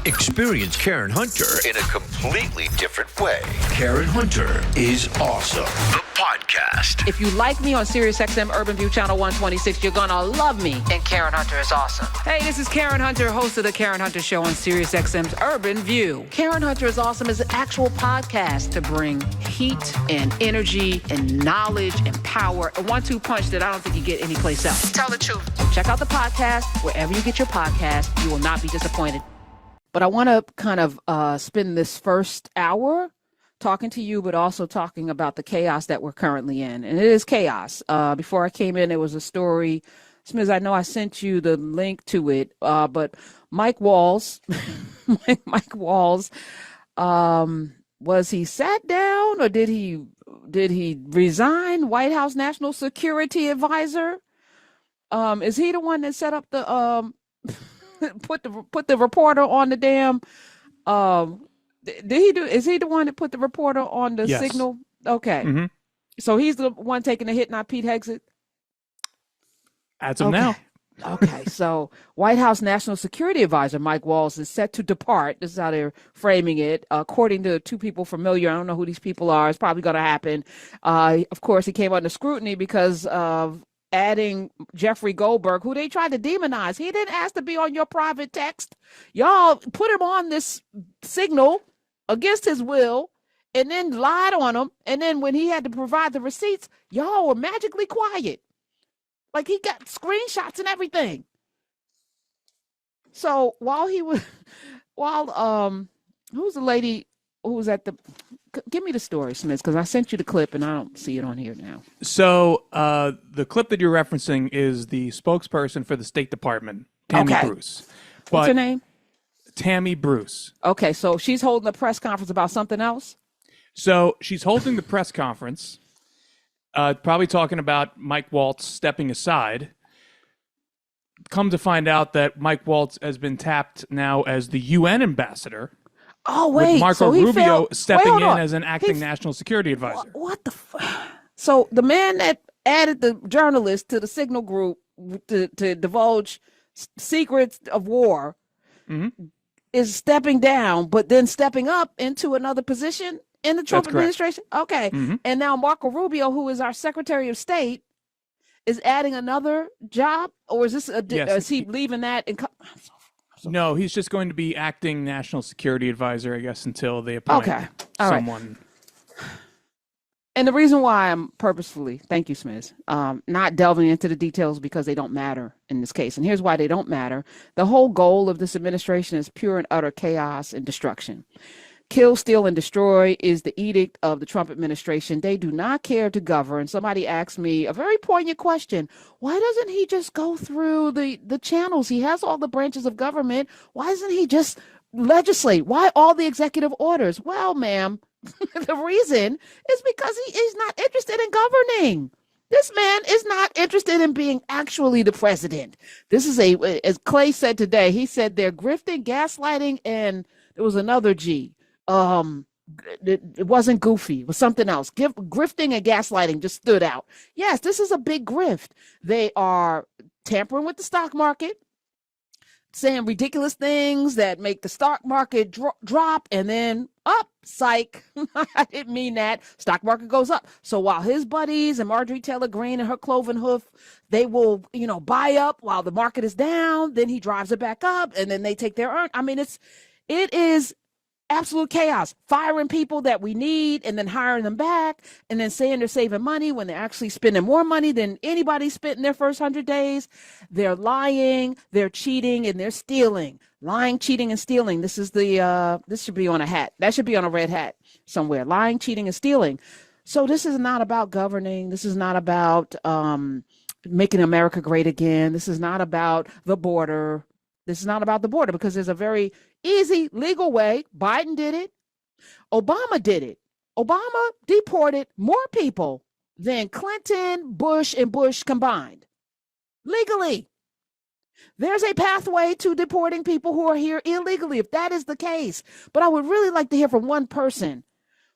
Experience Karen Hunter in a completely different way. Karen Hunter is awesome. The podcast. If you like me on SiriusXM Urban View Channel 126, you're going to love me in Karen Hunter is Awesome. Hey, this is Karen Hunter, host of The Karen Hunter Show on SiriusXM's Urban View. Karen Hunter is Awesome is an actual podcast to bring heat and energy and knowledge and power. A 1-2 punch that I don't think you get anyplace else. Tell the truth. Check out the podcast wherever you get your podcast. You will not be disappointed. But I want to kind of spend this first hour talking to you, but also talking about the chaos that we're currently in. And it is chaos. Before I came in, there was a story. Smith, I know I sent you the link to it, but Mike Walls, Mike Walls, was he sat down or did he resign? White House National Security Advisor? Is he the one that set up the put the reporter on the damn is he the one that put the reporter on the signal? Okay. Mm-hmm. So he's the one taking the hit, not Pete Hegseth? As of now. Okay. So White House National Security Advisor Mike Walls is set to depart. This is how they're framing it. According to two people familiar, I don't know who these people are. It's probably going to happen. Of course, he came under scrutiny because of adding Jeffrey Goldberg, who they tried to demonize. He didn't ask to be on your private text. Y'all put him on this signal against his will and then lied on him. And then when he had to provide the receipts, y'all were magically quiet. Like he got screenshots and everything. So who's the lady who was at the, give me the story, Smith, because I sent you the clip and I don't see it on here now. So the clip that you're referencing is the spokesperson for the State Department, Tammy Bruce. What's her name? Tammy Bruce. Okay, so she's holding a press conference about something else? So she's holding the press conference, probably talking about Mike Waltz stepping aside. Come to find out that Mike Waltz has been tapped now as the UN ambassador. Oh, wait. With Marco Rubio stepping in as an acting national security advisor. What the So the man that added the journalist to the signal group to divulge secrets of war is stepping down, but then stepping up into another position in the Trump administration? Okay. Mm-hmm. And now Marco Rubio, who is our Secretary of State, is adding another job? Or is this is he leaving that? No, he's just going to be acting national security advisor, I guess, until they appoint someone. Right. And the reason why I'm purposefully, thank you, Smith, not delving into the details because they don't matter in this case. And here's why they don't matter. The whole goal of this administration is pure and utter chaos and destruction. Kill, steal, and destroy is the edict of the Trump administration. They do not care to govern. Somebody asked me a very poignant question. Why doesn't he just go through the channels? He has all the branches of government. Why doesn't he just legislate? Why all the executive orders? Well, ma'am, the reason is because he is not interested in governing. This man is not interested in being actually the president. This is as Clay said today, he said they're grifting, gaslighting, and there was another G. It wasn't goofy. It was something else. Grifting and gaslighting just stood out. Yes, this is a big grift. They are tampering with the stock market, saying ridiculous things that make the stock market drop and then up. Psych. I didn't mean that. Stock market goes up. So while his buddies and Marjorie Taylor Greene and her cloven hoof, they will, buy up while the market is down. Then he drives it back up and then they take their earn. I mean, it is absolute chaos. Firing people that we need and then hiring them back and then saying they're saving money when they're actually spending more money than anybody spent in their first 100 days. They're lying, they're cheating, and they're stealing. Lying, cheating, and stealing. This is this should be on a hat. That should be on a red hat somewhere. Lying, cheating, and stealing. So this is not about governing. This is not about making America great again. This is not about the border. This is not about the border because there's a very easy legal way. Biden did it. Obama did it. Obama deported more people than Clinton, Bush, and Bush combined. Legally. There's a pathway to deporting people who are here illegally, if that is the case. But I would really like to hear from one person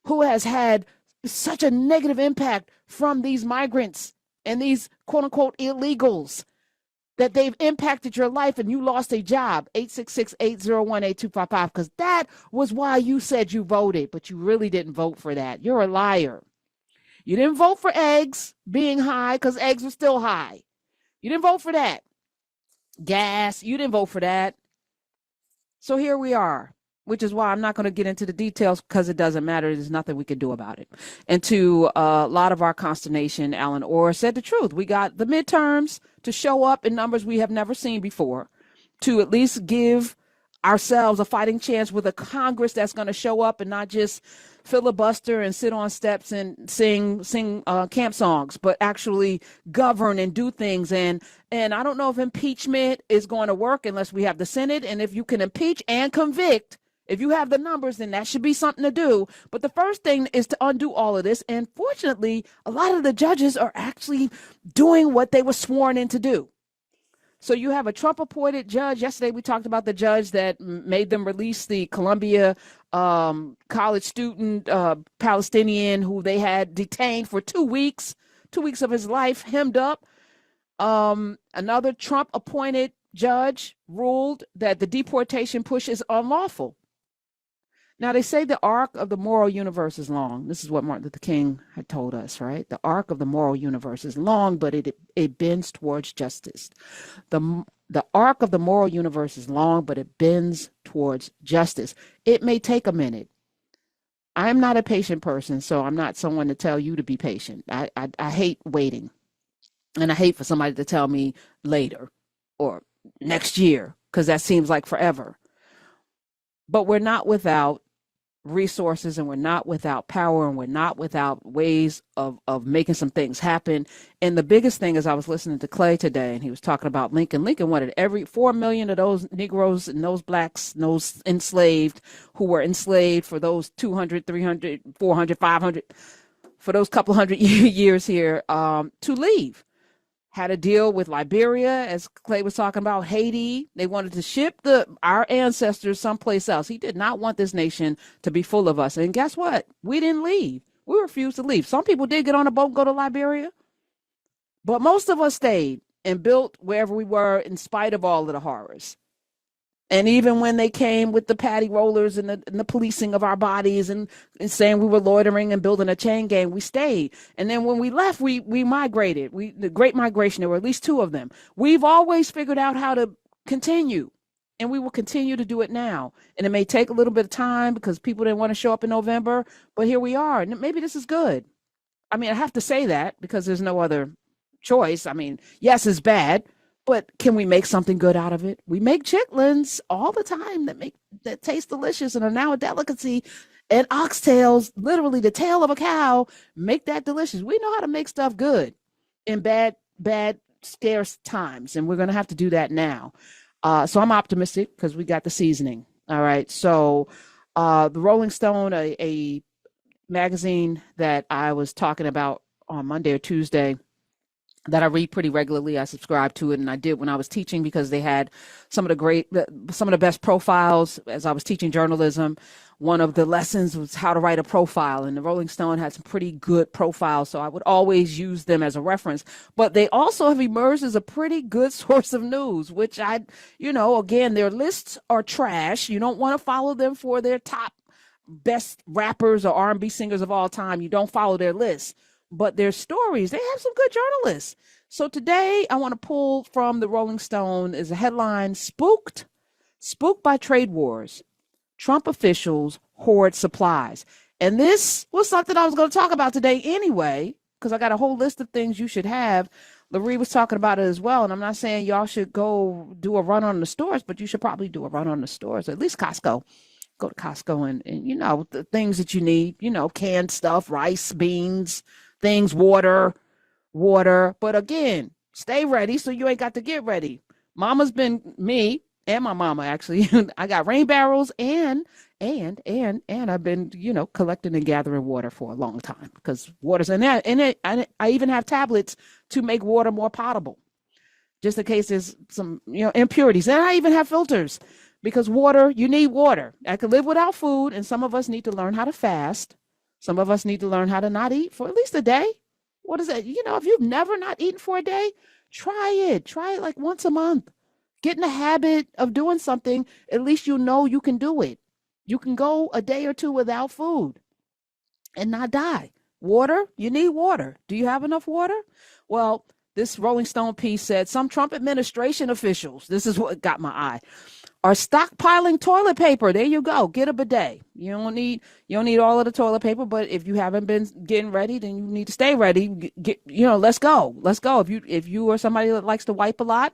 who has had such a negative impact from these migrants and these quote unquote illegals. that they've impacted your life and you lost a job. 866-801-8255, because that was why you said you voted, but you really didn't vote for that. You're a liar. You didn't vote for eggs being high because eggs were still high. You didn't vote for that. Gas, you didn't vote for that. So here we are, which is why I'm not going to get into the details because it doesn't matter. There's nothing we can do about it. And to a lot of our consternation, Alan Orr said the truth. We got the midterms to show up in numbers we have never seen before, to at least give ourselves a fighting chance with a Congress that's going to show up and not just filibuster and sit on steps and sing camp songs, but actually govern and do things. And I don't know if impeachment is going to work unless we have the Senate. And if you can impeach and convict, if you have the numbers, then that should be something to do. But the first thing is to undo all of this. And fortunately, a lot of the judges are actually doing what they were sworn in to do. So you have a Trump-appointed judge. Yesterday, we talked about the judge that made them release the Columbia college student Palestinian who they had detained for 2 weeks of his life, hemmed up. Another Trump-appointed judge ruled that the deportation push is unlawful. Now, they say the arc of the moral universe is long. This is what Martin Luther King had told us, right? The arc of the moral universe is long, but it bends towards justice. The arc of the moral universe is long, but it bends towards justice. It may take a minute. I'm not a patient person, so I'm not someone to tell you to be patient. I hate waiting. And I hate for somebody to tell me later or next year, because that seems like forever. But we're not without resources, and we're not without power, and we're not without ways of making some things happen. And the biggest thing is, I was listening to Clay today, and he was talking about Lincoln. Lincoln wanted every 4 million of those Negroes and those blacks, those enslaved who were enslaved for those 200, 300, 400, 500, for those couple hundred years here, to leave. Had a deal with Liberia, as Clay was talking about, Haiti. They wanted to ship our ancestors someplace else. He did not want this nation to be full of us. And guess what? We didn't leave. We refused to leave. Some people did get on a boat and go to Liberia, but most of us stayed and built wherever we were in spite of all of the horrors. And even when they came with the paddy rollers and the policing of our bodies and saying we were loitering and building a chain gang, we stayed. And then when we left, we migrated. The Great Migration, there were at least 2 of them. We've always figured out how to continue, and we will continue to do it now. And it may take a little bit of time because people didn't want to show up in November, but here we are. And maybe this is good. I mean, I have to say that because there's no other choice. I mean, yes, it's bad, but can we make something good out of it? We make chitlins all the time that taste delicious and are now a delicacy. And oxtails, literally the tail of a cow, make that delicious. We know how to make stuff good in bad, scarce times. And we're going to have to do that now. So I'm optimistic because we got the seasoning. All right. So the Rolling Stone, a magazine that I was talking about on Monday or Tuesday, that I read pretty regularly. I subscribe to it, and I did when I was teaching because they had some of the best profiles as I was teaching journalism. One of the lessons was how to write a profile, and the Rolling Stone had some pretty good profiles, so I would always use them as a reference. But they also have emerged as a pretty good source of news, which again, their lists are trash. You don't want to follow them for their top best rappers or R&B singers of all time. You don't follow their lists. But their stories, they have some good journalists. So today I want to pull from the Rolling Stone is a headline: Spooked by trade wars. Trump officials hoard supplies. And this was something I was going to talk about today anyway, because I got a whole list of things you should have. Larry was talking about it as well. And I'm not saying y'all should go do a run on the stores, but you should probably do a run on the stores, at least Costco. Go to Costco and the things that you need, canned stuff, rice, beans, things, water. But again, stay ready so you ain't got to get ready. Mama's been me and my mama, actually. I got rain barrels and I've been, collecting and gathering water for a long time because water's in there. And I even have tablets to make water more potable, just in case there's some, impurities. And I even have filters because water, you need water. I could live without food, and some of us need to learn how to fast. Some of us need to learn how to not eat for at least a day. What is that? If you've never not eaten for a day, Try it. Try it like once a month. Get in the habit of doing something. At least you know you can do it. You can go a day or two without food and not die. Water, you need water. Do you have enough water? Well, this Rolling Stone piece said some Trump administration officials, this is what got my eye, are stockpiling toilet paper. There you go. Get a bidet. You don't need all of the toilet paper, but if you haven't been getting ready, then you need to stay ready. Let's go. Let's go. If you are somebody that likes to wipe a lot,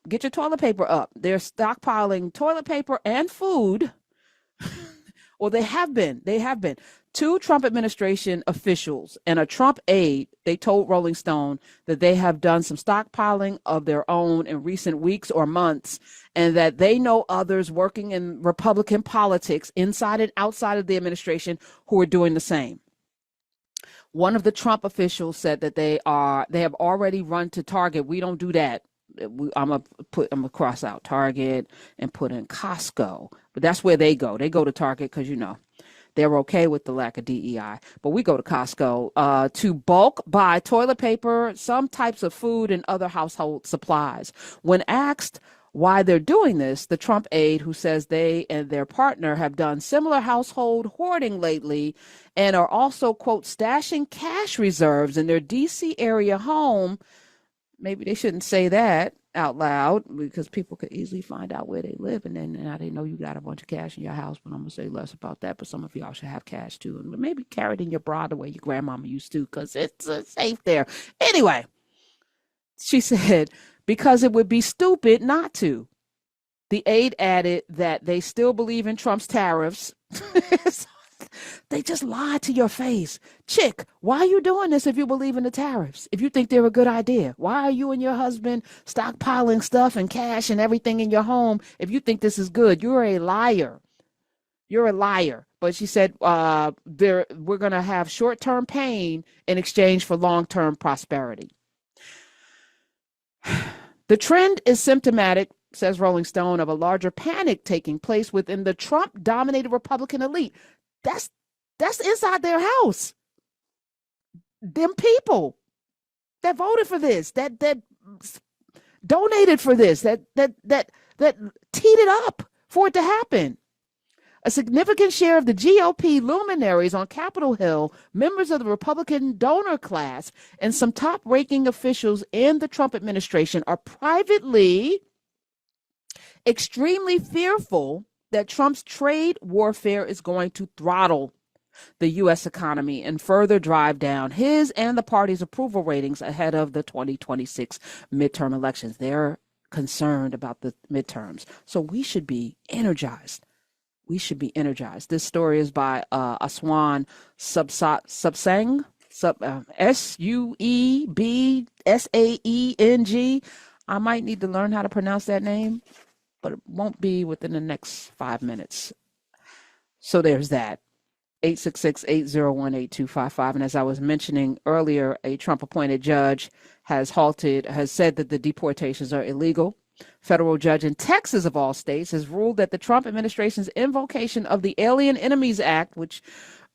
get your toilet paper up. They're stockpiling toilet paper and food. Well, they have been. Two Trump administration officials and a Trump aide, they told Rolling Stone that they have done some stockpiling of their own in recent weeks or months, and that they know others working in Republican politics inside and outside of the administration who are doing the same. One of the Trump officials said that they have already run to Target. We don't do that. I'm gonna cross out Target and put in Costco, but that's where they go. They go to Target because they're okay with the lack of DEI, but we go to Costco to bulk buy toilet paper, some types of food, and other household supplies. When asked why they're doing this, the Trump aide, who says they and their partner have done similar household hoarding lately and are also, quote, stashing cash reserves in their D.C. area home. Maybe they shouldn't say that out loud because people could easily find out where they live, and then now they know you got a bunch of cash in your house. But I'm gonna say less about that. But some of y'all should have cash too, and maybe carry it in your bra the way your grandmama used to, because it's safe there. Anyway, she said because it would be stupid not to. The aide added that they still believe in Trump's tariffs. They just lied to your face. Chick, why are you doing this if you believe in the tariffs? If you think they're a good idea? Why are you and your husband stockpiling stuff and cash and everything in your home if you think this is good? You're a liar. You're a liar. But she said we're going to have short-term pain in exchange for long-term prosperity. The trend is symptomatic, says Rolling Stone, of a larger panic taking place within the Trump-dominated Republican elite. That's inside their house. Them people that voted for this, that donated for this, that teed it up for it to happen. A significant share of the GOP luminaries on Capitol Hill, members of the Republican donor class, and some top-ranking officials in the Trump administration are privately extremely fearful that Trump's trade warfare is going to throttle the U.S. economy and further drive down his and the party's approval ratings ahead of the 2026 midterm elections. They're concerned about the midterms. So we should be energized. This story is by Aswan Subsang, Suebsaeng. I might need to learn how to pronounce that name, but it won't be within the next 5 minutes. So there's that. 866-801-8255. And as I was mentioning earlier, a Trump-appointed judge has said that the deportations are illegal. Federal judge in Texas, of all states, has ruled that the Trump administration's invocation of the Alien Enemies Act, which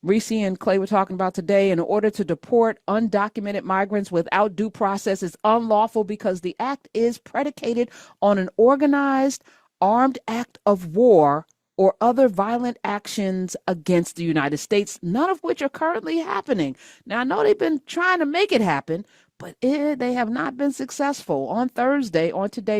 Reese and Clay were talking about today, in order to deport undocumented migrants without due process, is unlawful because the act is predicated on an organized armed act of war or other violent actions against the United States, none of which are currently happening. Now, I know they've been trying to make it happen, but they have not been successful. On today,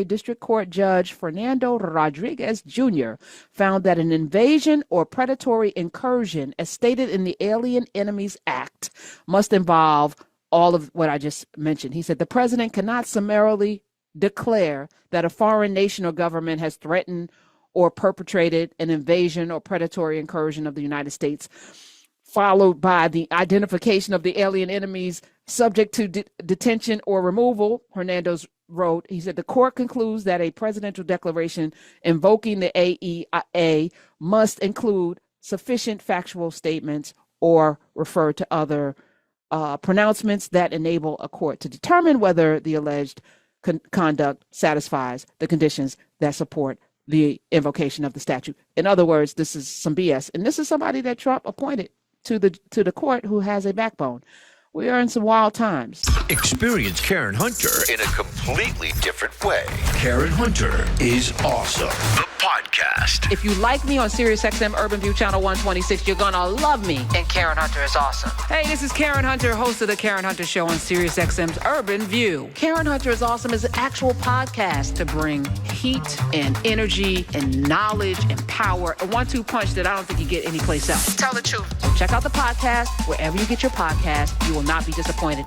District Court Judge Fernando Rodriguez Jr. found that an invasion or predatory incursion, as stated in the Alien Enemies Act, must involve all of what I just mentioned. He said the president cannot summarily declare that a foreign nation or government has threatened or perpetrated an invasion or predatory incursion of the United States, followed by the identification of the alien enemies subject to detention or removal. Hernandez wrote, he said, the court concludes that a presidential declaration invoking the AEA must include sufficient factual statements or refer to other pronouncements that enable a court to determine whether the alleged conduct satisfies the conditions that support the invocation of the statute. In other words, this is some BS. And this is somebody that Trump appointed to the court who has a backbone. We are in some wild times. Experience Karen Hunter in a completely different way. Karen Hunter is awesome. The podcast. If you like me on SiriusXM Urban View Channel 126, you're gonna love me. And Karen Hunter is awesome. Hey, this is Karen Hunter, host of the Karen Hunter Show on SiriusXM's Urban View. Karen Hunter is awesome is an actual podcast to bring heat and energy and knowledge and power. A 1-2 punch that I don't think you get anyplace else. Tell the truth. So check out the podcast wherever you get your podcast. You will not be disappointed.